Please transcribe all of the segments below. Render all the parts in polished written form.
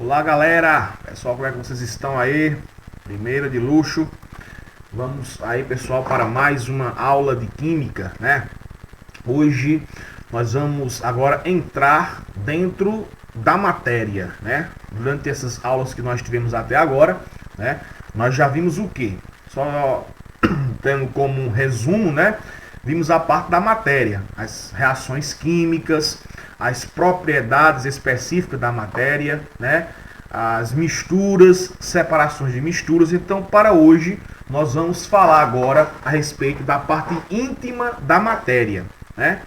Olá galera, pessoal, como é que vocês estão aí? Primeira de luxo. Vamos aí, pessoal, para mais uma aula de química, né? Hoje nós vamos agora entrar dentro da matéria, né? Durante essas aulas que nós tivemos até agora, né? Nós já vimos o que? Só tendo como um resumo, né? Vimos a parte da matéria, as reações químicas, as propriedades específicas da matéria, né? As misturas, separações de misturas. Então, para hoje, nós vamos falar agora a respeito da parte íntima da matéria, né?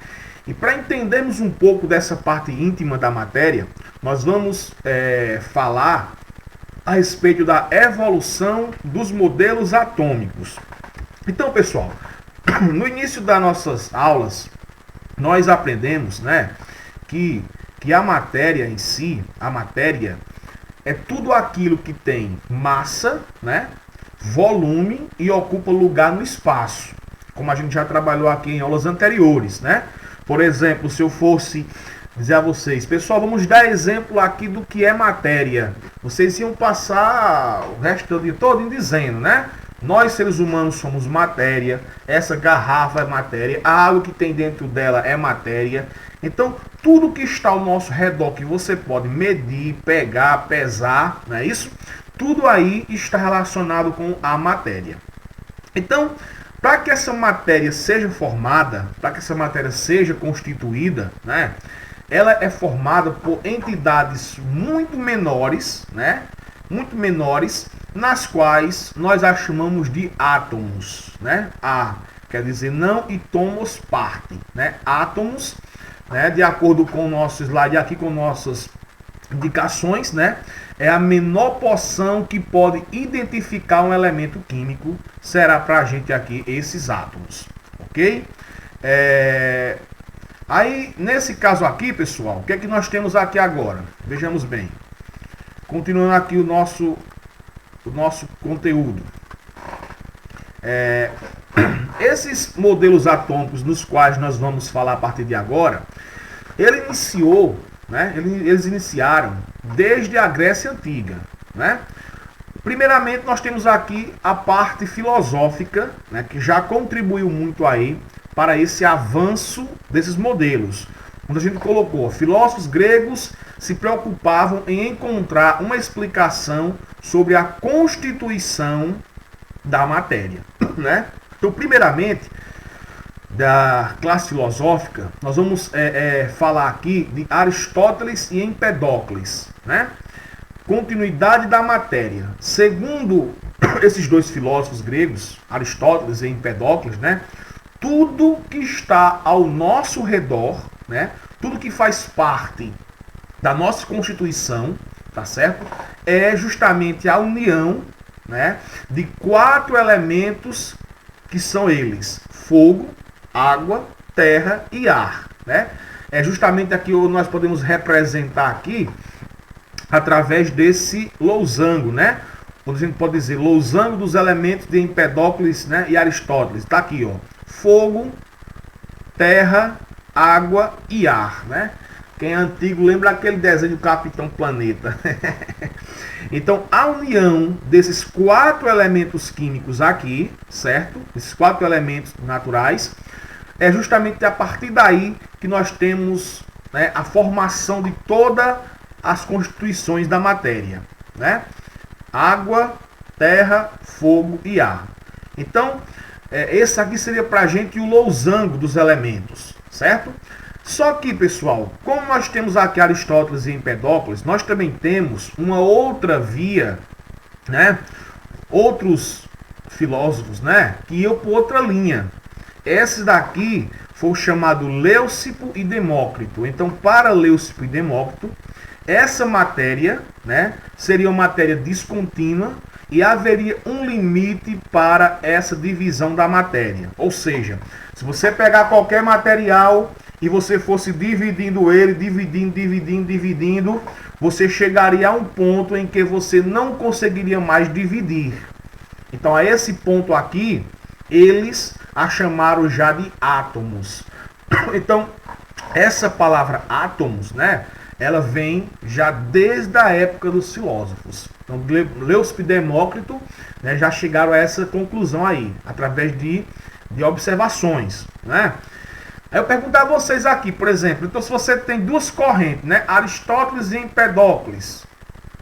E para entendermos um pouco dessa parte íntima da matéria, nós vamos falar a respeito da evolução dos modelos atômicos. Então, pessoal, no início das nossas aulas, nós aprendemos, né, que a matéria em si, a matéria é tudo aquilo que tem massa, né, volume e ocupa lugar no espaço, como a gente já trabalhou aqui em aulas anteriores, né? Por exemplo, se eu fosse dizer a vocês, pessoal, vamos dar exemplo aqui do que é matéria. Vocês iam passar o resto do dia todo dizendo, né? Nós, seres humanos, somos matéria, essa garrafa é matéria, a água que tem dentro dela é matéria. Então, tudo que está ao nosso redor, que você pode medir, pegar, pesar, não é isso? Tudo aí está relacionado com a matéria. Então, para que essa matéria seja formada, para que essa matéria seja constituída, né? Ela é formada por entidades muito menores, né? Muito menores, nas quais nós a chamamos de átomos, né? A quer dizer não e tomos parte, né? Átomos, né? De acordo com o nosso slide aqui, com nossas indicações, né? É a menor porção que pode identificar um elemento químico, será para a gente aqui esses átomos, ok? Aí, nesse caso aqui, pessoal, o que é que nós temos aqui agora? Vejamos bem. Continuando aqui o nosso conteúdo. Esses modelos atômicos nos quais nós vamos falar a partir de agora, eles iniciaram desde a Grécia Antiga, né? Primeiramente, nós temos aqui a parte filosófica, né, que já contribuiu muito aí para esse avanço desses modelos. Quando a gente colocou, filósofos gregos se preocupavam em encontrar uma explicação sobre a constituição da matéria, né? Então, primeiramente, da classe filosófica, nós vamos falar aqui de Aristóteles e Empedócles, né? Continuidade da matéria. Segundo esses dois filósofos gregos, Aristóteles e Empedócles, né? Tudo que está ao nosso redor, né? Tudo que faz parte da nossa constituição, tá certo? É justamente a união, né, de 4 elementos que são eles: fogo, água, terra e ar, né? É justamente aqui onde nós podemos representar aqui através desse losango, né? Onde a gente pode dizer losango dos elementos de Empedócles, né, e Aristóteles. Está aqui, ó: fogo, terra, água e ar, né? Quem é antigo lembra aquele desenho do Capitão Planeta. Então, a união desses 4 elementos químicos aqui, certo? Esses 4 elementos naturais, é justamente a partir daí que nós temos, né, a formação de todas as constituições da matéria, né? Água, terra, fogo e ar. Então, esse aqui seria para a gente o losango dos elementos, certo? Só que, pessoal, como nós temos aqui Aristóteles e Empedócles, nós também temos uma outra via, né? Outros filósofos, né, que iam por outra linha. Esse daqui foi o chamado Leucipo e Demócrito. Então, para Leucipo e Demócrito, essa matéria, né, seria uma matéria descontínua e haveria um limite para essa divisão da matéria. Ou seja, se você pegar qualquer material e você fosse dividindo ele, dividindo, você chegaria a um ponto em que você não conseguiria mais dividir. Então, a esse ponto aqui, eles a chamaram já de átomos. Então, essa palavra átomos, né, ela vem já desde a época dos filósofos. Então, Leucipo e Demócrito, né, já chegaram a essa conclusão aí, através de observações, né? Aí eu pergunto a vocês aqui, por exemplo, então se você tem duas correntes, né, Aristóteles e Empedócles,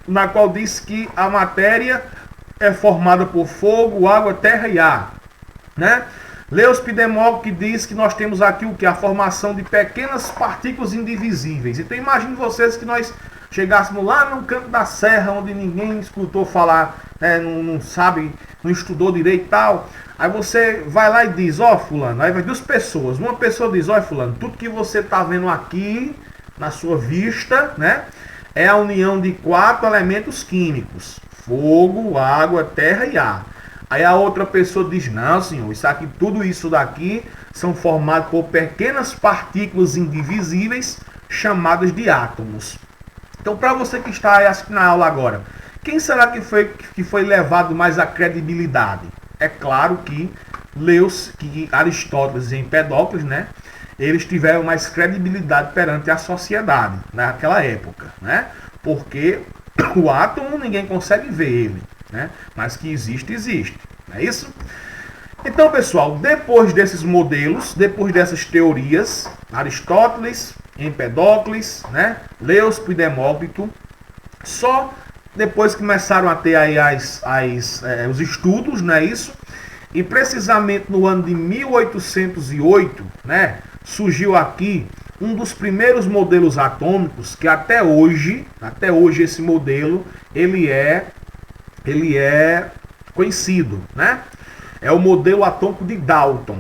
na qual diz que a matéria é formada por fogo, água, terra e ar, né? Leucipo e Demócrito que diz que nós temos aqui o que? A formação de pequenas partículas indivisíveis. Então imagine vocês que nós chegássemos lá no canto da serra, onde ninguém escutou falar, né, não sabe, não estudou direito e tal. Aí você vai lá e diz, ó fulano, aí vai duas pessoas. Uma pessoa diz, ó fulano, tudo que você está vendo aqui, na sua vista, né, é a união de 4 elementos químicos. Fogo, água, terra e ar. Aí a outra pessoa diz, não senhor, tudo isso daqui são formados por pequenas partículas indivisíveis chamadas de átomos. Então para você que está aí assistindo a aula agora, quem será que foi levado mais à credibilidade? É claro que Aristóteles e Empedócles, né, eles tiveram mais credibilidade perante a sociedade naquela época, né? Porque o átomo ninguém consegue ver ele, né? Mas que existe, existe. Não é isso? Então, pessoal, depois desses modelos, depois dessas teorias, Aristóteles, Empedócles, né, Leucipo e Demócrito, só depois começaram a ter aí os estudos, não é isso? E precisamente no ano de 1808, né, surgiu aqui um dos primeiros modelos atômicos que até hoje esse modelo ele é conhecido, né? É o modelo atômico de Dalton.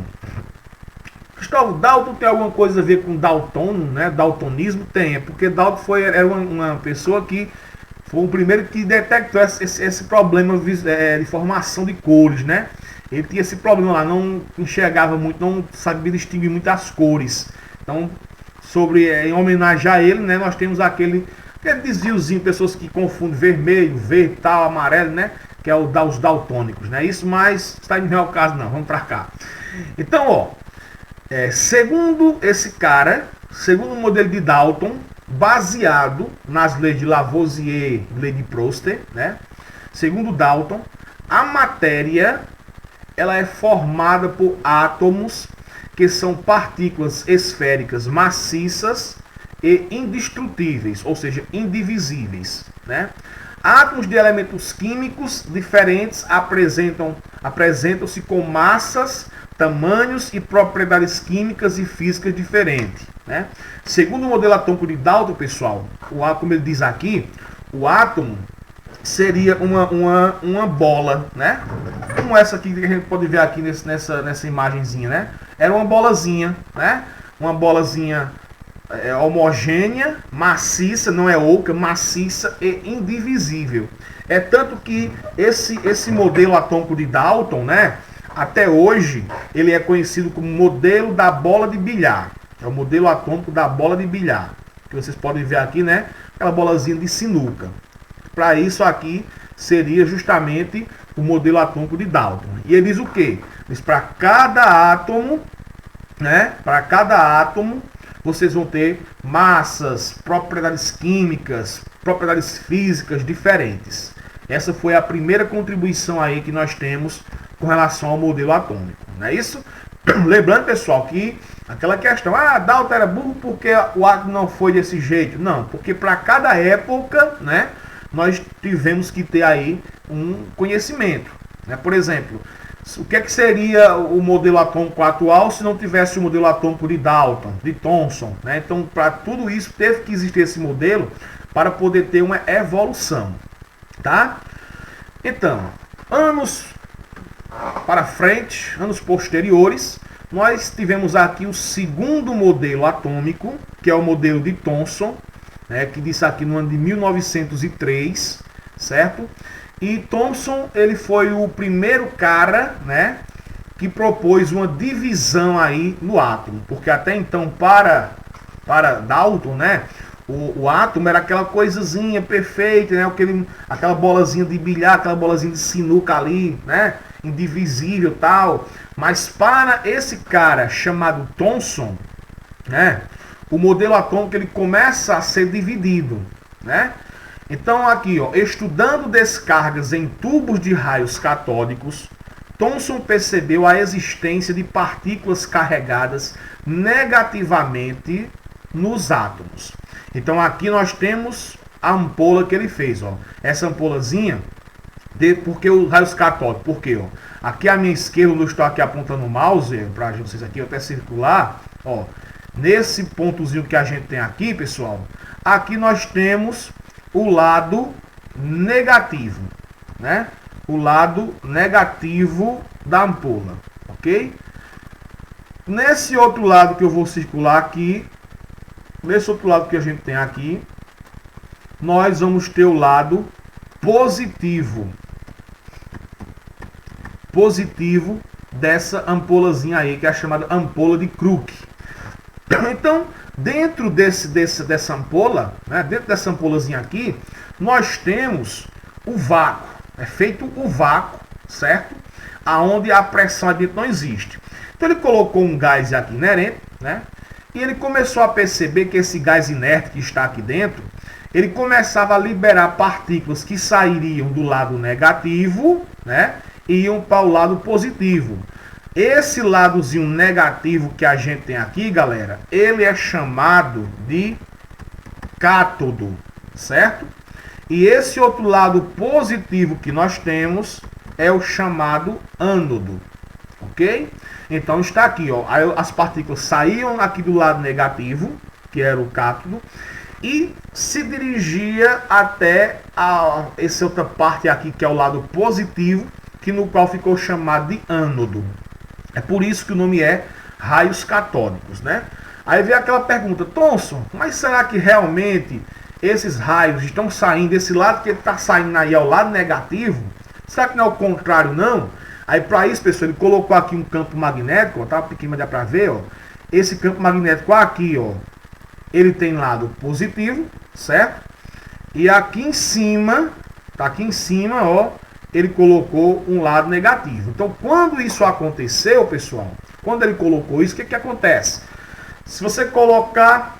Cristóvão, Dalton tem alguma coisa a ver com daltono, né? Daltonismo? Tem, porque Dalton era uma pessoa que foi o primeiro que detectou esse problema de formação de cores, né? Ele tinha esse problema lá, não enxergava muito, não sabia distinguir muito as cores. Então, em homenagem a ele, né, nós temos aquele desviozinho, pessoas que confundem vermelho, verde, tal, amarelo, né? Que é os daltônicos, né? Isso, mas está não é o caso não, vamos para cá. Então, ó, segundo esse cara, segundo o modelo de Dalton, baseado nas leis de Lavoisier e lei de Proust, né? Segundo Dalton, a matéria ela é formada por átomos que são partículas esféricas maciças e indestrutíveis, ou seja, indivisíveis, né? Átomos de elementos químicos diferentes apresentam-se com massas, tamanhos e propriedades químicas e físicas diferentes, né? Segundo o modelo atômico de Dalton, pessoal, como ele diz aqui, o átomo seria uma bola, né? Como essa aqui que a gente pode ver aqui nessa imagenzinha, né? Era uma bolazinha, né? Uma bolazinha homogênea, maciça, não é oca, maciça e indivisível. É tanto que esse modelo atômico de Dalton, né? Até hoje ele é conhecido como modelo da bola de bilhar. É o modelo atômico da bola de bilhar, que vocês podem ver aqui, né? Aquela bolazinha de sinuca. Para isso aqui seria justamente o modelo atômico de Dalton. E ele diz o quê? Diz para cada átomo, né? Para cada átomo vocês vão ter massas, propriedades químicas, propriedades físicas diferentes. Essa foi a primeira contribuição aí que nós temos com relação ao modelo atômico. Não é isso? Lembrando, pessoal, que aquela questão, Dalton era burro porque o átomo não foi desse jeito. Não, porque para cada época, né, nós tivemos que ter aí um conhecimento, né? Por exemplo, o que seria o modelo atômico atual se não tivesse o modelo atômico de Dalton, de Thomson, né? Então, para tudo isso, teve que existir esse modelo para poder ter uma evolução, tá? Então, anos para frente, anos posteriores, nós tivemos aqui o segundo modelo atômico, que é o modelo de Thomson, né, que disse aqui no ano de 1903, certo? E Thomson, ele foi o primeiro cara, né, que propôs uma divisão aí no átomo, porque até então para Dalton, né, o átomo era aquela coisazinha perfeita, né, aquela bolazinha de bilhar, aquela bolazinha de sinuca ali, né, indivisível, tal. Mas para esse cara chamado Thomson, né, o modelo atômico ele começa a ser dividido, né? Então aqui, ó, estudando descargas em tubos de raios catódicos, Thomson percebeu a existência de partículas carregadas negativamente nos átomos. Então aqui nós temos a ampola que ele fez, ó. Essa ampolazinha, porque os raios catódicos, porque ó, aqui à minha esquerda, onde eu estou aqui apontando o mouse, para vocês aqui até circular, ó, nesse pontozinho que a gente tem aqui, pessoal, aqui nós temos o lado negativo, né? O lado negativo da ampola, ok? Nesse outro lado que eu vou circular aqui, nesse outro lado que a gente tem aqui, nós vamos ter o lado positivo. Positivo dessa ampolazinha aí, que é a chamada ampola de Crookes. Então, dentro dessa ampola, né, dentro dessa ampolazinha aqui, nós temos o vácuo. É feito o vácuo, certo? Aonde a pressão aqui não existe. Então ele colocou um gás aqui inerente, né? E ele começou a perceber que esse gás inerte que está aqui dentro, ele começava a liberar partículas que sairiam do lado negativo, né? E iam para o lado positivo. Esse ladozinho negativo que a gente tem aqui, galera, ele é chamado de cátodo, certo? E esse outro lado positivo que nós temos é o chamado ânodo, ok? Então está aqui, ó, as partículas saíam aqui do lado negativo, que era o cátodo, e se dirigia até essa outra parte aqui, que é o lado positivo, que no qual ficou chamado de ânodo. É por isso que o nome é raios catódicos, né? Aí vem aquela pergunta, Thomson, mas será que realmente esses raios estão saindo desse lado que ele está saindo aí ao lado negativo? Será que não é o contrário, não? Aí para isso, pessoal, ele colocou aqui um campo magnético, ó, tá pequeno, mas dá para ver, ó. Esse campo magnético aqui, ó, ele tem lado positivo, certo? E aqui em cima, tá aqui em cima, ó, ele colocou um lado negativo. Então, quando isso aconteceu, pessoal, quando ele colocou isso, o que acontece? Se você colocar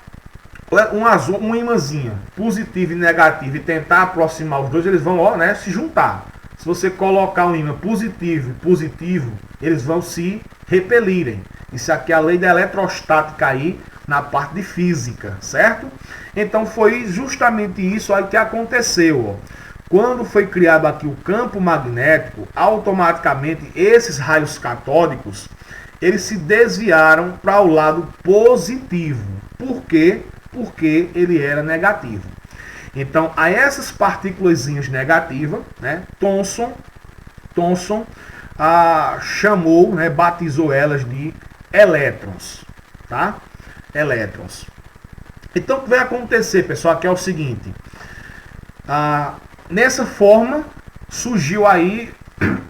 um imãzinho positivo e negativo e tentar aproximar os dois, eles vão, ó, né, se juntar. Se você colocar um ímã positivo e positivo, eles vão se repelirem. Isso aqui é a lei da eletrostática aí na parte de física, certo? Então foi justamente isso aí que aconteceu, ó. Quando foi criado aqui o campo magnético, automaticamente esses raios catódicos, eles se desviaram para o lado positivo. Por quê? Porque ele era negativo. Então, a essas partículas negativas, né, Thomson chamou, né, batizou elas de elétrons, tá? Elétrons. Então, o que vai acontecer, pessoal, aqui é o seguinte. Nessa forma, surgiu aí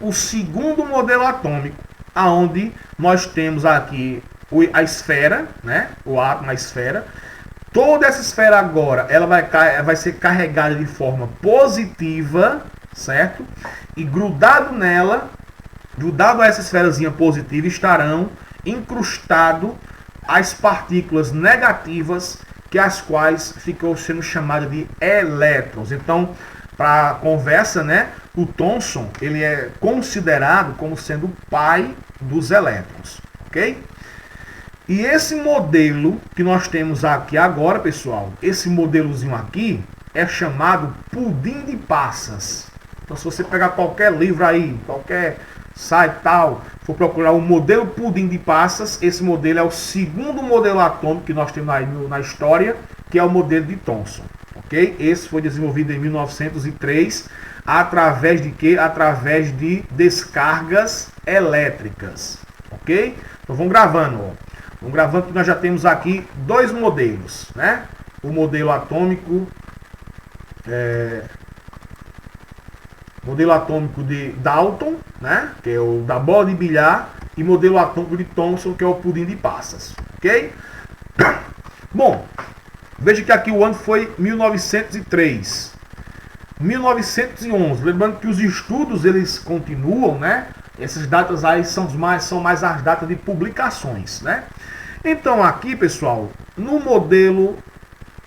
o segundo modelo atômico, aonde nós temos aqui a esfera, né, o átomo, a esfera. Toda essa esfera agora, ela vai ser carregada de forma positiva, certo? E grudado nela, grudado a essa esferazinha positiva, estarão incrustadas as partículas negativas, que as quais ficou sendo chamadas de elétrons. Então, para a conversa, né, o Thomson, ele é considerado como sendo o pai dos elétrons, ok? E esse modelo que nós temos aqui agora, pessoal, esse modelozinho aqui é chamado pudim de passas. Então, se você pegar qualquer livro aí, qualquer site tal, for procurar o modelo pudim de passas, esse modelo é o segundo modelo atômico que nós temos aí na história, que é o modelo de Thomson, ok? Esse foi desenvolvido em 1903, através de quê? Através de descargas elétricas, ok? Então, vamos gravando, ó. Vamos gravando que nós já temos aqui dois modelos, né? O modelo atômico de Dalton, né? Que é o da bola de bilhar, e modelo atômico de Thomson, que é o pudim de passas, ok? Bom, veja que aqui o ano foi 1903. 1911, lembrando que os estudos eles continuam, né? Essas datas aí são mais as datas de publicações, né? Então aqui, pessoal, no modelo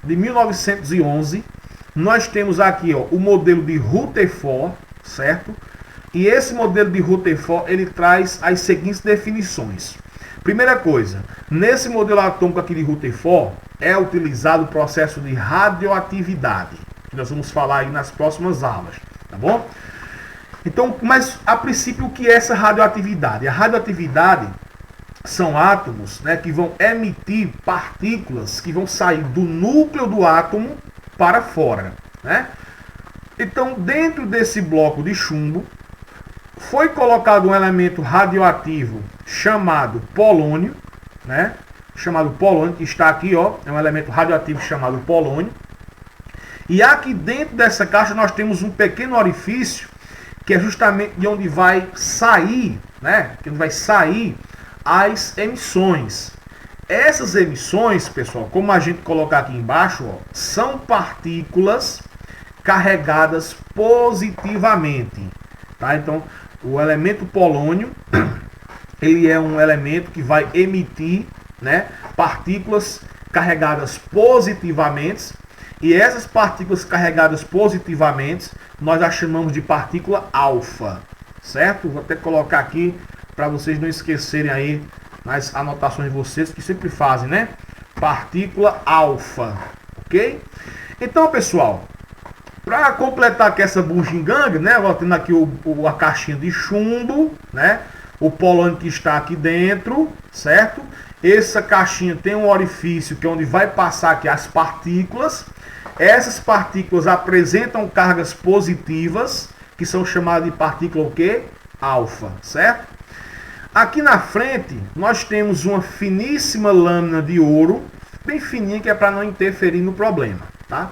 de 1911, nós temos aqui, ó, o modelo de Rutherford, certo? E esse modelo de Rutherford, ele traz as seguintes definições. Primeira coisa, nesse modelo atômico aqui de Rutherford, é utilizado o processo de radioatividade, que nós vamos falar aí nas próximas aulas, tá bom? Então, mas a princípio, o que é essa radioatividade? A radioatividade são átomos, né, que vão emitir partículas que vão sair do núcleo do átomo para fora, né? Então, dentro desse bloco de chumbo, foi colocado um elemento radioativo chamado polônio, né? Chamado polônio, que está aqui, ó, é um elemento radioativo chamado polônio. E aqui dentro dessa caixa nós temos um pequeno orifício, que é justamente de onde vai sair, né? Que vai sair as emissões. Essas emissões, pessoal, como a gente colocar aqui embaixo, ó, são partículas carregadas positivamente, tá? Então, o elemento polônio, ele é um elemento que vai emitir, né, partículas carregadas positivamente, e essas partículas carregadas positivamente nós a chamamos de partícula alfa, certo? Vou até colocar aqui para vocês não esquecerem aí nas anotações de vocês, que sempre fazem, né? Partícula alfa, ok? Então, pessoal, para completar aqui essa bugiganga, né? Vou tendo aqui a caixinha de chumbo, né? O polônio que está aqui dentro, certo? Essa caixinha tem um orifício que é onde vai passar aqui as partículas. Essas partículas apresentam cargas positivas, que são chamadas de partícula o quê? Alfa, certo? Aqui na frente, nós temos uma finíssima lâmina de ouro, bem fininha, que é para não interferir no problema, tá?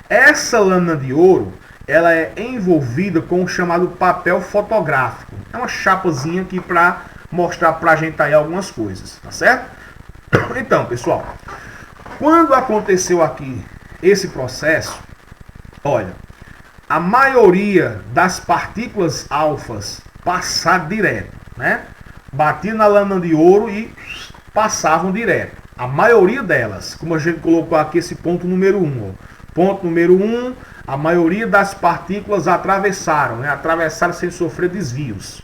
Essa lâmina de ouro, ela é envolvida com o chamado papel fotográfico. É uma chapazinha aqui para mostrar para a gente aí algumas coisas, tá certo? Então, pessoal, quando aconteceu aqui esse processo, olha, a maioria das partículas alfas passaram direto, né? Batia na lâmina de ouro e passavam direto. A maioria delas, como a gente colocou aqui esse ponto número 1, ó. Ponto número 1, a maioria das partículas atravessaram, né? Atravessaram sem sofrer desvios.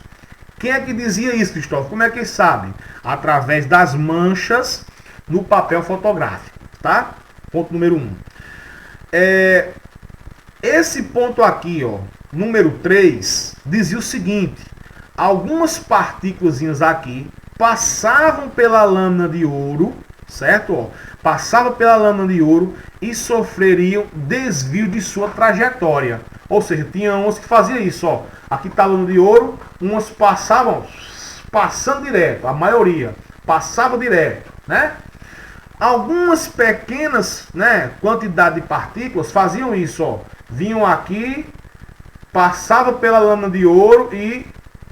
Quem é que dizia isso, Cristóvão? Como é que sabe? Através das manchas no papel fotográfico, tá? Ponto número 1. Esse ponto aqui, ó, número 3, dizia o seguinte: algumas partículas aqui passavam pela lâmina de ouro, certo? Ó, passavam pela lâmina de ouro e sofreriam desvio de sua trajetória. Ou seja, tinha umas que faziam isso, ó. Aqui está a lâmina de ouro, umas passavam passando direto, a maioria passava direto, né? Algumas pequenas, né, quantidade de partículas faziam isso, ó. Vinham aqui, passavam pela lâmina de ouro e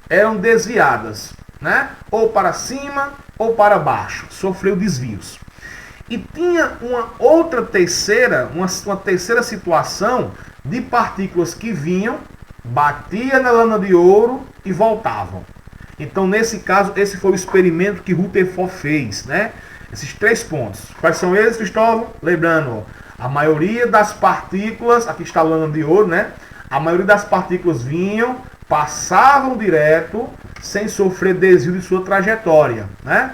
eram desviadas, né? Ou para cima ou para baixo, sofreu desvios. E tinha uma outra terceira, uma terceira situação de partículas que vinham, batia na lâmina de ouro e voltavam. Então, nesse caso, esse foi o experimento que Rutherford fez, né? Esses 3 pontos. Quais são eles, Cristóvão? Lembrando, ó, a maioria das partículas, aqui está a lâmina de ouro, né? A maioria das partículas vinham, passavam direto, sem sofrer desvio de sua trajetória, né?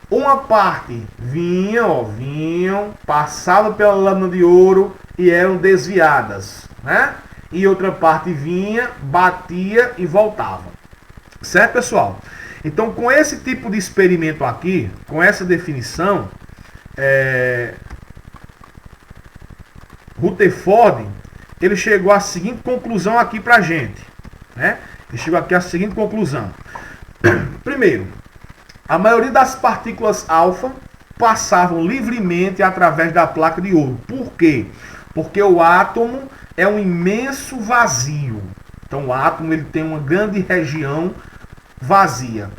Uma parte vinham, passavam pela lâmina de ouro e eram desviadas, né? E outra parte vinha, batia e voltava. Certo, pessoal? Então, com esse tipo de experimento aqui, com essa definição, Rutherford, ele chegou à seguinte conclusão aqui pra gente, né? Ele chegou aqui à seguinte conclusão. Primeiro, a maioria das partículas alfa passavam livremente através da placa de ouro. Por quê? Porque o átomo é um imenso vazio. Então o átomo ele tem uma grande região vazia.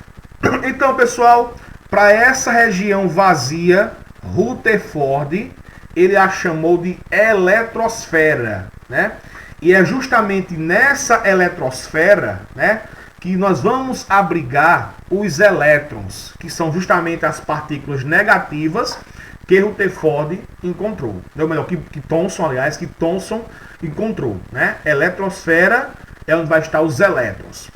Então, pessoal, para essa região vazia, Rutherford ele a chamou de eletrosfera, né? E é justamente nessa eletrosfera, né, que nós vamos abrigar os elétrons, que são justamente as partículas negativas que Rutherford encontrou. Ou melhor, que Thomson encontrou, né? Eletrosfera é onde vai estar os elétrons.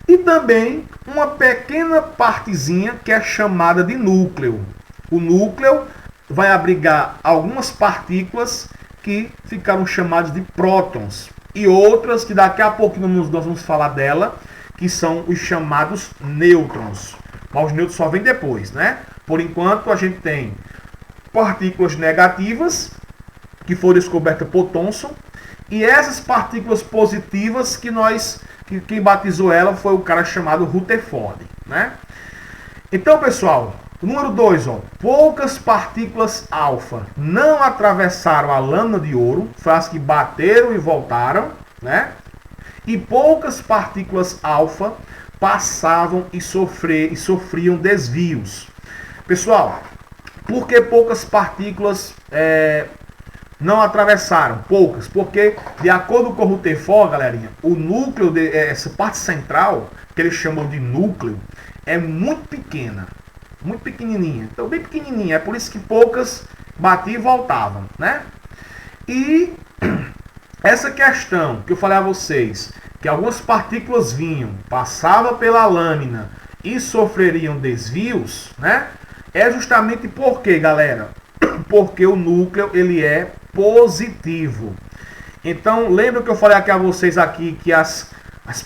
E também uma pequena partezinha que é chamada de núcleo. O núcleo vai abrigar algumas partículas que ficaram chamadas de prótons. E outras que daqui a pouco nós vamos falar dela, que são os chamados nêutrons. Mas os nêutrons só vêm depois, né? Por enquanto a gente tem partículas negativas, que foram descobertas por Thomson, e essas partículas positivas que quem batizou ela foi o cara chamado Rutherford, né? Então, pessoal, número 2, poucas partículas alfa não atravessaram a lâmina de ouro, foi as que bateram e voltaram, né? E poucas partículas alfa passavam e sofriam desvios. Pessoal, por que poucas partículas não atravessaram? Poucas, porque de acordo com o Rutherford, galerinha, o núcleo, essa parte central, que ele chamou de núcleo, é muito pequena, muito pequenininha. Então, bem pequenininha, é por isso que poucas batiam e voltavam, né? E essa questão que eu falei a vocês, que algumas partículas vinham, passavam pela lâmina e sofreriam desvios, né? É justamente porque, galera, porque o núcleo ele é positivo. Então, lembra que eu falei aqui a vocês aqui que as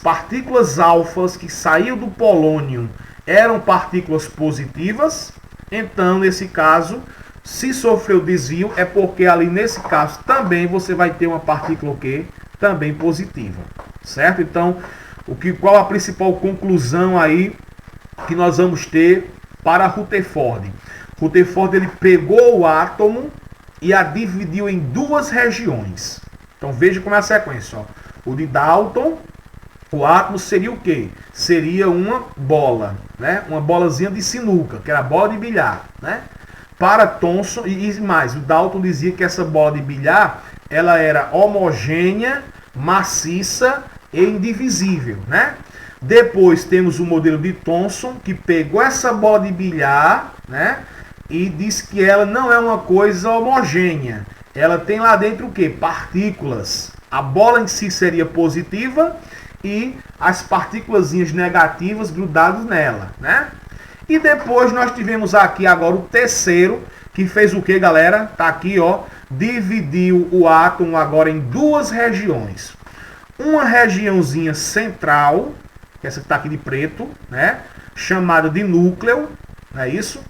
partículas alfas que saíam do polônio eram partículas positivas? Então, nesse caso, se sofreu desvio, é porque ali nesse caso também você vai ter uma partícula o quê? Também positiva, certo? Então, qual a principal conclusão aí que nós vamos ter para Rutherford? Rutherford ele pegou o átomo e a dividiu em duas regiões. Então veja como é a sequência. O de Dalton, o átomo seria o quê? Seria uma bola, né? Uma bolazinha de sinuca, que era a bola de bilhar, né? Para Thomson, e mais, o Dalton dizia que essa bola de bilhar ela era homogênea, maciça e indivisível, né? Depois temos o modelo de Thomson, que pegou essa bola de bilhar, né? E diz que ela não é uma coisa homogênea. Ela tem lá dentro o quê? Partículas. A bola em si seria positiva e as partículazinhas negativas grudadas nela, né? E depois nós tivemos aqui agora o terceiro, que fez o que, galera? Tá aqui, ó. Dividiu o átomo agora em duas regiões. Uma regiãozinha central, que essa que tá aqui de preto, né? Chamada de núcleo, não é isso?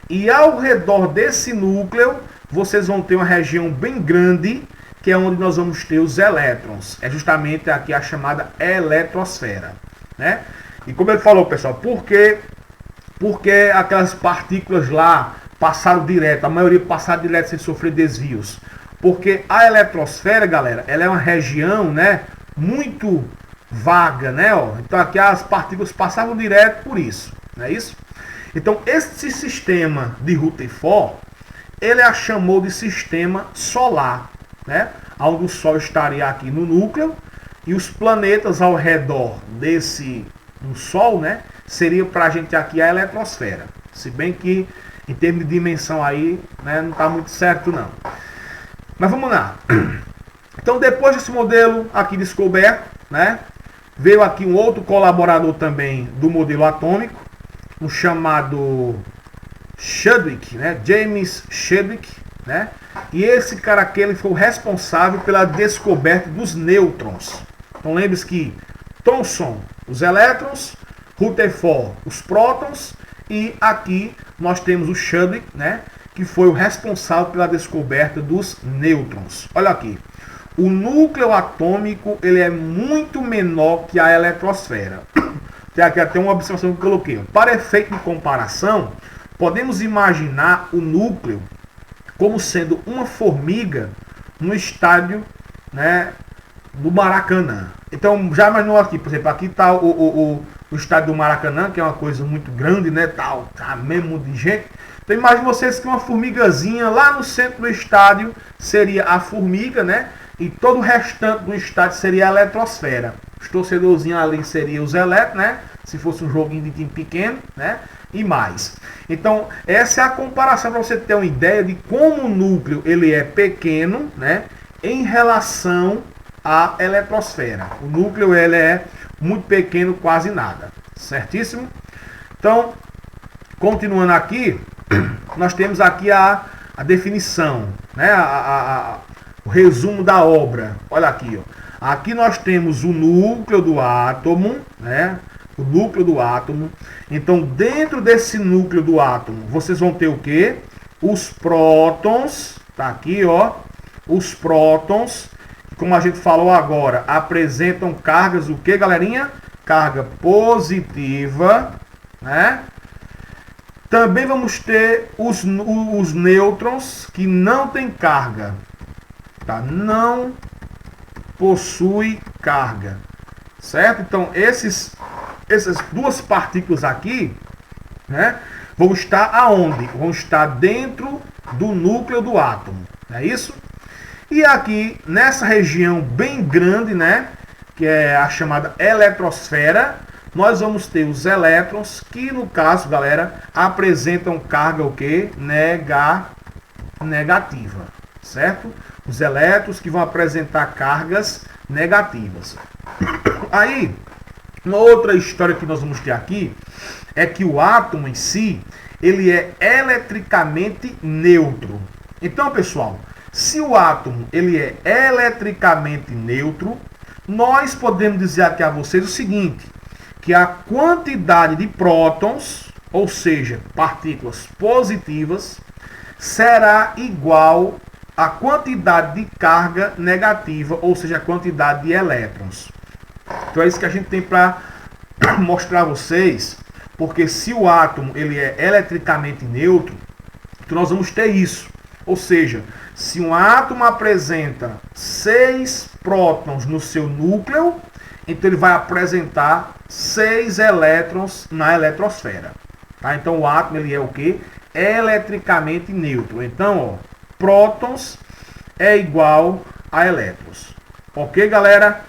E ao redor desse núcleo, vocês vão ter uma região bem grande, que é onde nós vamos ter os elétrons. É justamente aqui a chamada eletrosfera, né? E como ele falou, pessoal, por que aquelas partículas lá passaram direto, a maioria passaram direto sem sofrer desvios? Porque a eletrosfera, galera, ela é uma região, né, muito vaga, né? Ó. Então aqui as partículas passavam direto por isso, não é isso? Então esse sistema de Rutherford, ele a chamou de sistema solar, né? Onde o Sol estaria aqui no núcleo e os planetas ao redor do Sol, né? Seria para a gente aqui a eletrosfera. Se bem que em termos de dimensão aí, né, não está muito certo não. Mas vamos lá. Então depois desse modelo aqui descoberto, né? Veio aqui um outro colaborador também do modelo atômico, um chamado Chadwick, né? James Chadwick, né? E esse cara aqui ele foi o responsável pela descoberta dos nêutrons. Então lembre-se que Thomson, os elétrons, Rutherford, os prótons, e aqui nós temos o Chadwick, né? Que foi o responsável pela descoberta dos nêutrons. Olha aqui. O núcleo atômico ele é muito menor que a eletrosfera. Tem aqui até uma observação que eu coloquei. Para efeito de comparação, podemos imaginar o núcleo como sendo uma formiga no estádio, né, do Maracanã. Então, já imaginou aqui, por exemplo, aqui está o estádio do Maracanã, que é uma coisa muito grande, né, tá mesmo de gente. Então, imagine vocês que uma formigazinha lá no centro do estádio seria a formiga, né, e todo o restante do estádio seria a eletrosfera. Os torcedorzinhos ali seriam os elétrons, né? Se fosse um joguinho de time pequeno, né? E mais. Então, essa é a comparação para você ter uma ideia de como o núcleo ele é pequeno, né? Em relação à eletrosfera. O núcleo ele é muito pequeno, quase nada. Certíssimo? Então, continuando aqui, nós temos aqui a definição, né? O resumo da obra. Olha aqui, ó. Aqui nós temos o núcleo do átomo, né? O núcleo do átomo. Então, dentro desse núcleo do átomo, vocês vão ter o quê? Os prótons, tá aqui, ó. Os prótons, como a gente falou agora, apresentam cargas o quê, galerinha? Carga positiva, né? Também vamos ter os nêutrons que não têm carga, tá? Não possui carga, certo? Então, essas duas partículas aqui, né, vão estar aonde? Vão estar dentro do núcleo do átomo, não é isso? E aqui, nessa região bem grande, né, que é a chamada eletrosfera, nós vamos ter os elétrons, que no caso, galera, apresentam carga o quê? Negativa, certo? Os elétrons que vão apresentar cargas negativas. Aí, uma outra história que nós vamos ter aqui é que o átomo em si, ele é eletricamente neutro. Então, pessoal, se o átomo ele é eletricamente neutro, nós podemos dizer aqui a vocês o seguinte, que a quantidade de prótons, ou seja, partículas positivas, será igual à quantidade de carga negativa, ou seja, a quantidade de elétrons. Então é isso que a gente tem para mostrar a vocês, porque se o átomo ele é eletricamente neutro, então nós vamos ter isso. Ou seja, se um átomo apresenta 6 prótons no seu núcleo, então ele vai apresentar 6 elétrons na eletrosfera. Tá? Então o átomo ele é o quê? Eletricamente neutro. Então, ó, prótons é igual a elétrons. Ok, galera?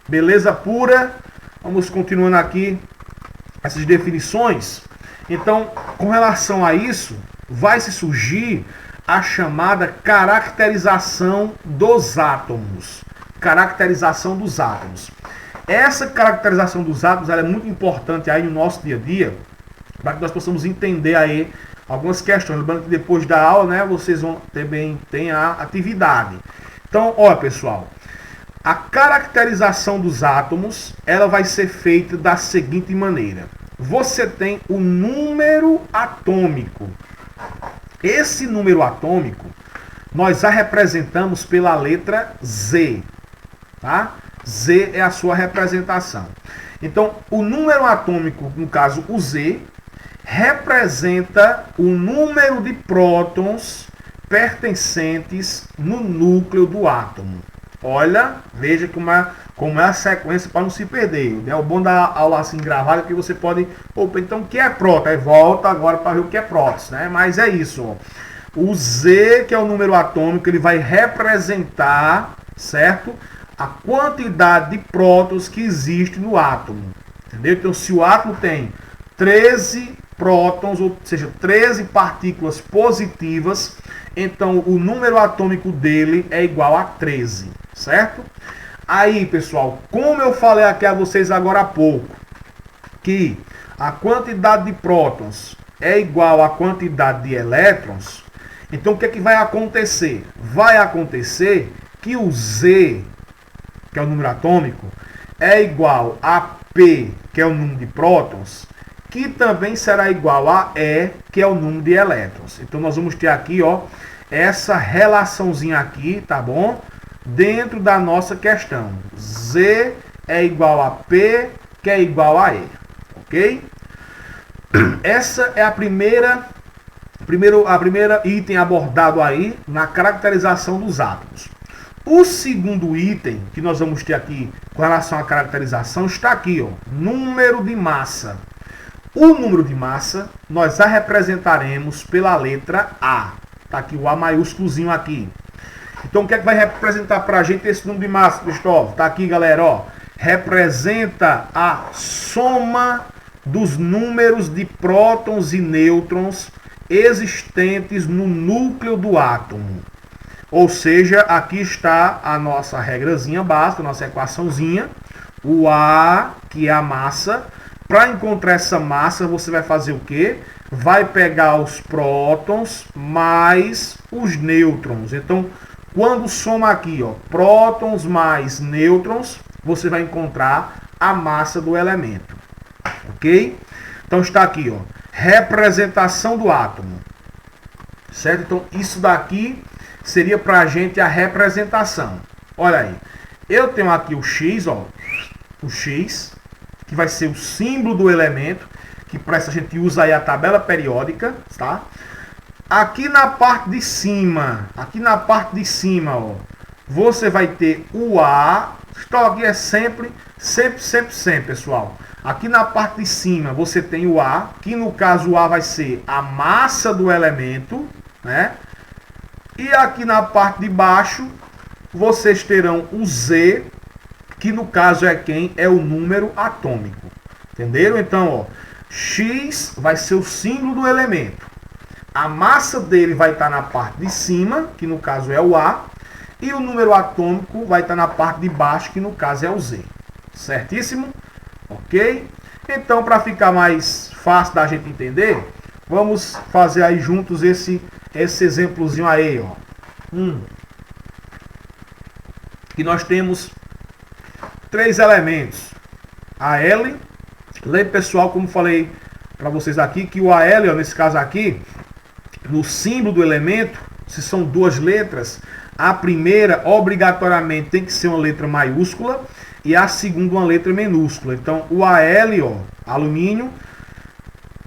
Beleza pura? Vamos continuando aqui essas definições. Então, com relação a isso, vai se surgir a chamada caracterização dos átomos. Caracterização dos átomos. Essa caracterização dos átomos ela é muito importante aí no nosso dia a dia, para que nós possamos entender aí algumas questões. Lembrando que depois da aula, né, vocês vão também ter a atividade. Então, olha pessoal, a caracterização dos átomos ela vai ser feita da seguinte maneira. Você tem o número atômico. Esse número atômico nós já representamos pela letra Z, tá? Z é a sua representação. Então, o número atômico, no caso o Z, representa o número de prótons pertencentes no núcleo do átomo. Olha, veja como é a sequência para não se perder. É o bom da aula assim gravada que você pode... Opa, então o que é próton? Aí volta agora para ver o que é prótons, né? Mas é isso, ó. O Z, que é o número atômico, ele vai representar, certo? A quantidade de prótons que existe no átomo. Entendeu? Então, se o átomo tem 13 prótons, ou seja, 13 partículas positivas, então o número atômico dele é igual a 13, certo? Aí, pessoal, como eu falei aqui a vocês agora há pouco, que a quantidade de prótons é igual à quantidade de elétrons, então o que é que vai acontecer? Vai acontecer que o Z, que é o número atômico, é igual a P, que é o número de prótons, que também será igual a E, que é o número de elétrons. Então nós vamos ter aqui, ó, essa relaçãozinha aqui, tá bom? Dentro da nossa questão. Z é igual a P, que é igual a E. Ok? Essa é a primeira item abordado aí na caracterização dos átomos. O segundo item que nós vamos ter aqui com relação à caracterização está aqui, ó, número de massa. O número de massa nós a representaremos pela letra A. Está aqui o A maiúsculozinho aqui. Então o que é que vai representar para a gente esse número de massa, Cristóvão? Está aqui, galera, ó. representa a soma dos números de prótons e nêutrons existentes no núcleo do átomo. Ou seja, aqui está a nossa regrazinha básica, a nossa equaçãozinha. O A, que é a massa. Para encontrar essa massa, você vai fazer o quê? Vai pegar os prótons mais os nêutrons. Então, quando soma aqui, ó, prótons mais nêutrons, você vai encontrar a massa do elemento. Ok? Então está aqui, ó, representação do átomo. Certo? Então, isso daqui seria para a gente a representação. Olha aí. Eu tenho aqui o X, ó, o X, que vai ser o símbolo do elemento, que para isso a gente usa aí a tabela periódica, tá? Aqui na parte de cima, ó, você vai ter o A. Então aqui é sempre, pessoal. Aqui na parte de cima você tem o A, que no caso o A vai ser a massa do elemento, né? E aqui na parte de baixo vocês terão o Z, que no caso é quem? É o número atômico. Entenderam? Então, ó, X vai ser o símbolo do elemento. A massa dele vai estar na parte de cima, que no caso é o A, e o número atômico vai estar na parte de baixo, que no caso é o Z. Certíssimo? Ok? Então, para ficar mais fácil da gente entender, vamos fazer aí juntos esse exemplozinho aí, ó. Que nós temos 3 elementos. AL. Lembra, pessoal, como falei para vocês aqui, que o AL, ó, nesse caso aqui, no símbolo do elemento, se são 2 letras, a primeira obrigatoriamente tem que ser uma letra maiúscula e a segunda uma letra minúscula. Então, o AL, ó, alumínio,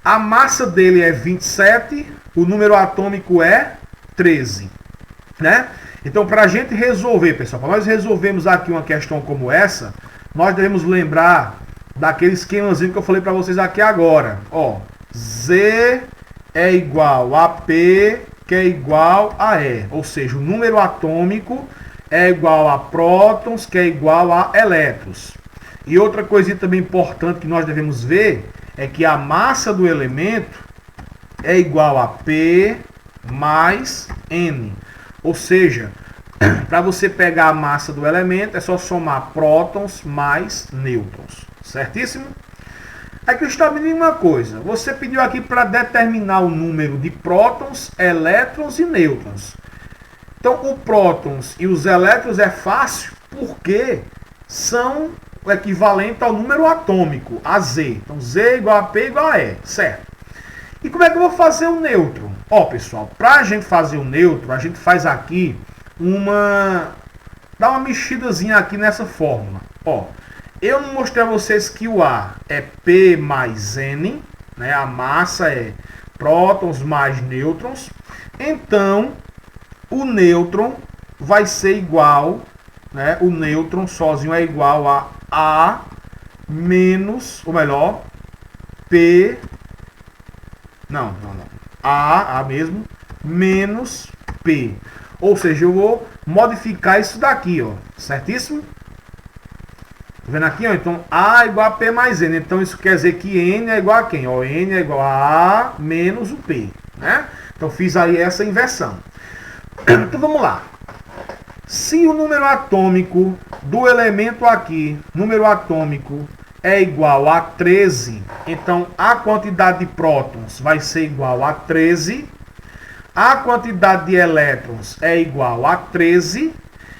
a massa dele é 27, o número atômico é 13, né? Então, para a gente resolver, pessoal, para nós resolvermos aqui uma questão como essa, nós devemos lembrar daquele esquemazinho que eu falei para vocês aqui agora. Ó, Z é igual a P, que é igual a E. Ou seja, o número atômico é igual a prótons, que é igual a elétrons. E outra coisinha também importante que nós devemos ver é que a massa do elemento é igual a P mais N. Ou seja, para você pegar a massa do elemento, é só somar prótons mais nêutrons. Certíssimo? Aqui eu estou pedindo uma coisa. Você pediu aqui para determinar o número de prótons, elétrons e nêutrons. Então, o prótons e os elétrons é fácil porque são o equivalente ao número atômico, a Z. Então, Z igual a P igual a E, certo? E como é que eu vou fazer o nêutron? Ó, pessoal, para a gente fazer o nêutron, a gente faz aqui dá uma mexidazinha aqui nessa fórmula. Ó, eu não mostrei a vocês que o A é P mais N, né? A massa é prótons mais nêutrons. Então, o nêutron vai ser igual, né? O nêutron sozinho é igual a menos, ou melhor, P... Não. A mesmo, menos P. Ou seja, eu vou modificar isso daqui, ó. Certíssimo? Tá vendo aqui, ó? Então, A é igual a P mais N. Então, isso quer dizer que N é igual a quem? Ó, N é igual a menos o P, né? Então, fiz aí essa inversão. Então, vamos lá. Se o número atômico do elemento aqui, número atômico, é igual a 13, então a quantidade de prótons vai ser igual a 13, a quantidade de elétrons é igual a 13,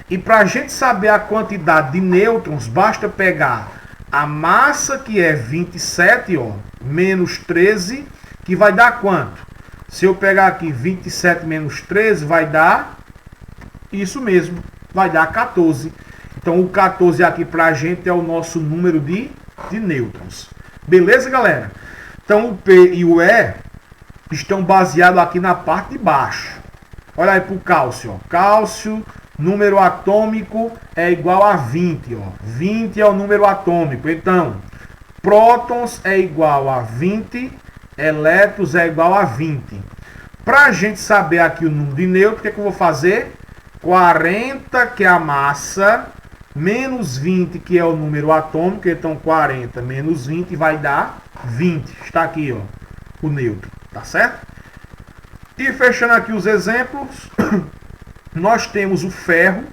e para a gente saber a quantidade de nêutrons, basta pegar a massa, que é 27, ó, menos 13, que vai dar quanto? Se eu pegar aqui 27 menos 13, vai dar isso mesmo, vai dar 14. Então o 14 aqui para a gente é o nosso número de nêutrons. Beleza, galera? Então o P e o E estão baseados aqui na parte de baixo. Olha aí para o cálcio. Ó. Cálcio, número atômico é igual a 20. Ó. 20 é o número atômico. Então, prótons é igual a 20, elétrons é igual a 20. Para a gente saber aqui o número de nêutrons, o que é que eu vou fazer? 40, que é a massa, menos 20, que é o número atômico, então 40 menos 20 vai dar 20. Está aqui, ó, o nêutron, tá certo? E fechando aqui os exemplos, nós temos o ferro.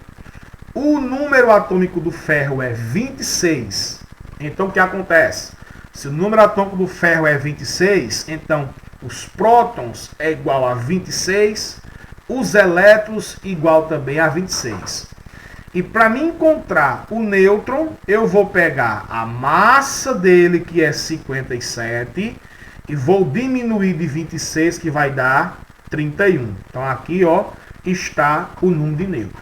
O número atômico do ferro é 26. Então, o que acontece? Se o número atômico do ferro é 26, então os prótons é igual a 26, os elétrons igual também a 26. E para me encontrar o nêutron, eu vou pegar a massa dele, que é 57, e vou diminuir de 26, que vai dar 31. Então aqui, ó, está o número de nêutron.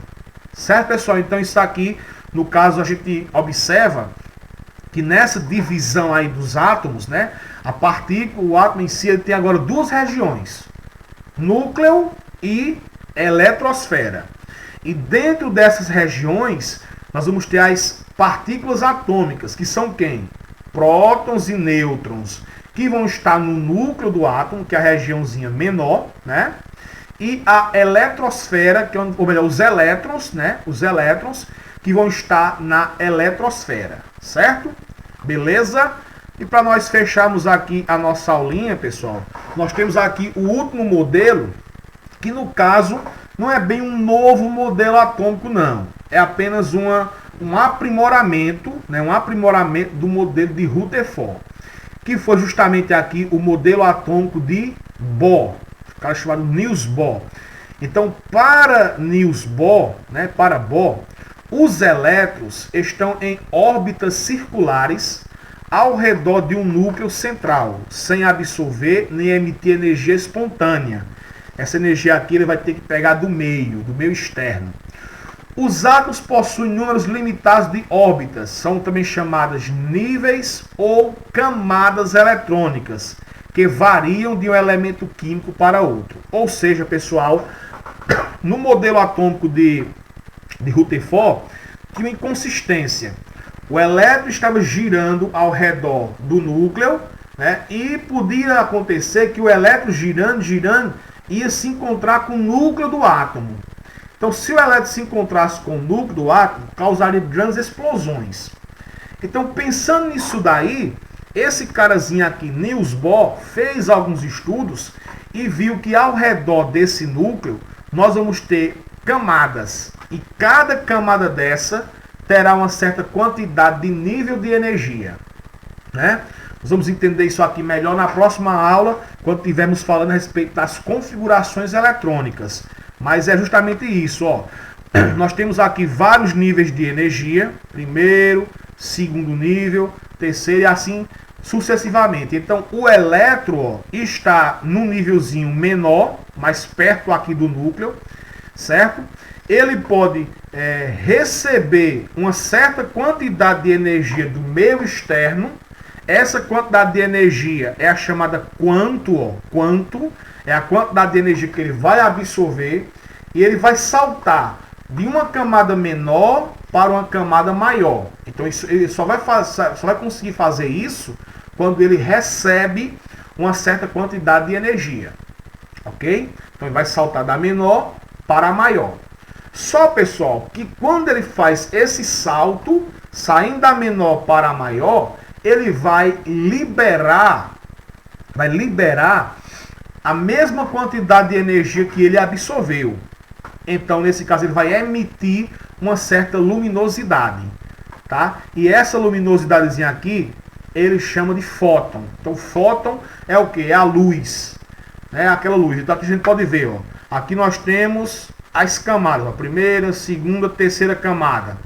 Certo, pessoal? Então isso aqui, no caso, a gente observa que nessa divisão aí dos átomos, né, a partícula, o átomo em si, ele tem agora duas regiões, núcleo e eletrosfera. E dentro dessas regiões, nós vamos ter as partículas atômicas, que são quem? Prótons e nêutrons, que vão estar no núcleo do átomo, que é a regiãozinha menor, né? E a eletrosfera, que é, ou melhor, os elétrons, né? Os elétrons que vão estar na eletrosfera, certo? Beleza? E para nós fecharmos aqui a nossa aulinha, pessoal, nós temos aqui o último modelo, que no caso não é bem um novo modelo atômico, não. É apenas um aprimoramento, né? Um aprimoramento do modelo de Rutherford, que foi justamente aqui o modelo atômico de Bohr, o cara chamado Niels Bohr. Então, para Niels Bohr, né, para Bohr, os elétrons estão em órbitas circulares ao redor de um núcleo central, sem absorver nem emitir energia espontânea. Essa energia aqui ele vai ter que pegar do meio externo. Os átomos possuem números limitados de órbitas, são também chamadas níveis ou camadas eletrônicas, que variam de um elemento químico para outro. Ou seja, pessoal, no modelo atômico de Rutherford, tinha inconsistência. O elétron estava girando ao redor do núcleo, né, e podia acontecer que o elétron girando, ia se encontrar com o núcleo do átomo. Então, se o elétron se encontrasse com o núcleo do átomo, causaria grandes explosões. Então, pensando nisso daí, esse carazinho aqui, Niels Bohr, fez alguns estudos e viu que ao redor desse núcleo, nós vamos ter camadas. E cada camada dessa terá uma certa quantidade de nível de energia, né? Nós vamos entender isso aqui melhor na próxima aula, quando estivermos falando a respeito das configurações eletrônicas. Mas é justamente isso, ó. Nós temos aqui vários níveis de energia, primeiro, segundo nível, terceiro e assim sucessivamente. Então, o elétron, ó, está num nívelzinho menor, mais perto aqui do núcleo, certo? Ele pode receber uma certa quantidade de energia do meio externo. Essa quantidade de energia é a chamada quanto, ó, quanto é a quantidade de energia que ele vai absorver, e ele vai saltar de uma camada menor para uma camada maior. Então ele só vai conseguir fazer isso quando ele recebe uma certa quantidade de energia, ok? Então ele vai saltar da menor para a maior. Só, pessoal, que quando ele faz esse salto, saindo da menor para a maior, ele vai liberar a mesma quantidade de energia que ele absorveu. Então, nesse caso, ele vai emitir uma certa luminosidade, tá? E essa luminosidadezinha aqui, ele chama de fóton. Então, fóton é o que? É a luz, né? Aquela luz. Então, aqui a gente pode ver, ó. Aqui nós temos as camadas, a primeira, segunda, terceira camada.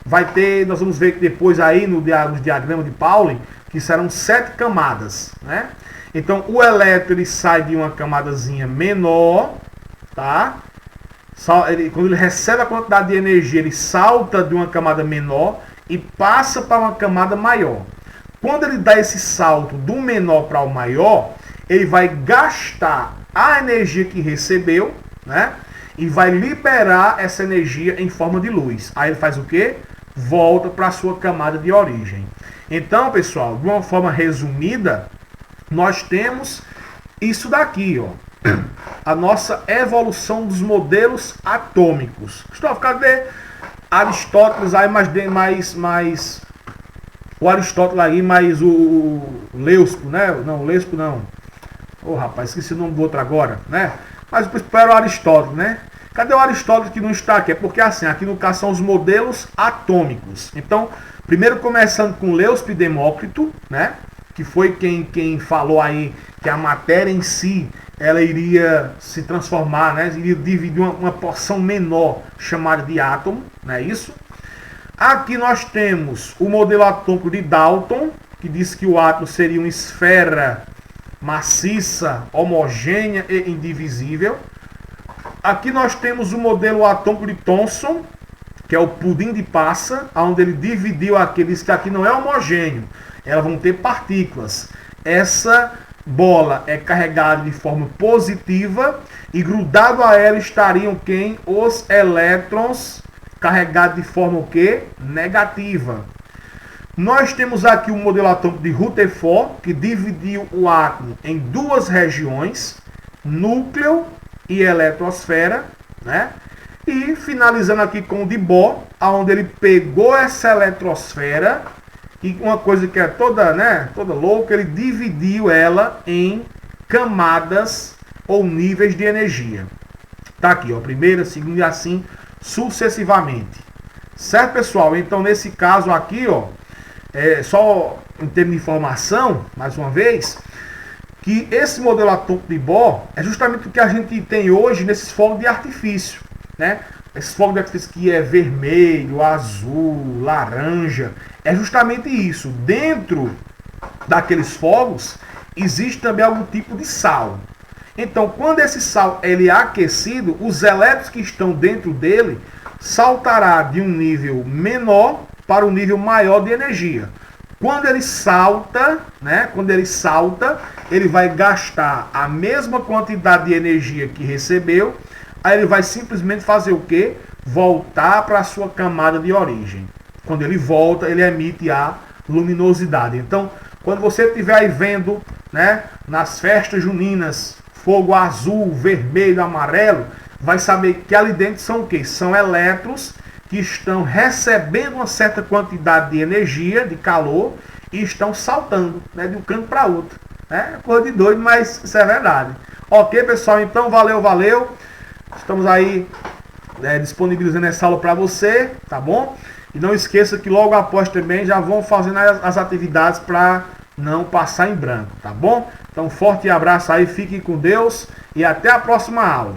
Vai ter, nós vamos ver que depois aí no diagrama de Pauling, que serão 7 camadas, né? Então, o elétron ele sai de uma camadazinha menor, tá? Quando ele recebe a quantidade de energia, ele salta de uma camada menor e passa para uma camada maior. Quando ele dá esse salto do menor para o maior, ele vai gastar a energia que recebeu, né? E vai liberar essa energia em forma de luz. Aí ele faz o quê? Volta para a sua camada de origem. Então, pessoal, de uma forma resumida, nós temos isso daqui, ó. A nossa evolução dos modelos atômicos. Cristóvão, cadê Aristóteles aí o Aristóteles aí, mais o Leuspo, né? Não, o Leuspo não. Ô, rapaz, esqueci o nome do outro agora, né? Mas o principal era o Aristóteles, né? Cadê o Aristóteles que não está aqui? É porque assim, aqui no caso são os modelos atômicos. Então, primeiro começando com Leuspo e Demócrito, né? Que foi quem falou aí que a matéria em si, ela iria se transformar, né? Iria dividir uma porção menor, chamada de átomo, não é isso? Aqui nós temos o modelo atômico de Dalton, que diz que o átomo seria uma esfera maciça, homogênea e indivisível. Aqui nós temos o modelo atômico de Thomson, que é o pudim de passa, onde ele dividiu aqueles que aqui não é homogêneo, elas vão ter partículas. Essa bola é carregada de forma positiva e grudado a ela estariam quem? Os elétrons carregados de forma o quê? Negativa. Nós temos aqui o modelo atômico de Rutherford, que dividiu o átomo em duas regiões, núcleo e eletrosfera, né? E finalizando aqui com o de Bohr, onde ele pegou essa eletrosfera e uma coisa que é toda, né, toda louca, ele dividiu ela em camadas ou níveis de energia. Tá aqui, ó, primeira, segunda e assim sucessivamente. Certo, pessoal? Então, nesse caso aqui, ó, só em termos de informação, mais uma vez, que esse modelo atômico de Bohr é justamente o que a gente tem hoje nesses fogos de artifício, né? Esse fogo de artifício que é vermelho, azul, laranja, é justamente isso. Dentro daqueles fogos existe também algum tipo de sal. Então, quando esse sal ele é aquecido, os elétrons que estão dentro dele saltará de um nível menor para um nível maior de energia. Quando ele salta, né? Ele vai gastar a mesma quantidade de energia que recebeu. Aí ele vai simplesmente fazer o quê? Voltar para a sua camada de origem. Quando ele volta, ele emite a luminosidade. Então, quando você estiver aí vendo, né, nas festas juninas, fogo azul, vermelho, amarelo, vai saber que ali dentro são o quê? São elétrons que estão recebendo uma certa quantidade de energia, de calor, e estão saltando, né, de um canto para outro. É coisa de doido, mas isso é verdade. Ok, pessoal? Então, valeu. Estamos aí disponibilizando essa aula para você, tá bom? E não esqueça que logo após também já vão fazendo as atividades para não passar em branco, tá bom? Então, forte abraço aí, fiquem com Deus e até a próxima aula.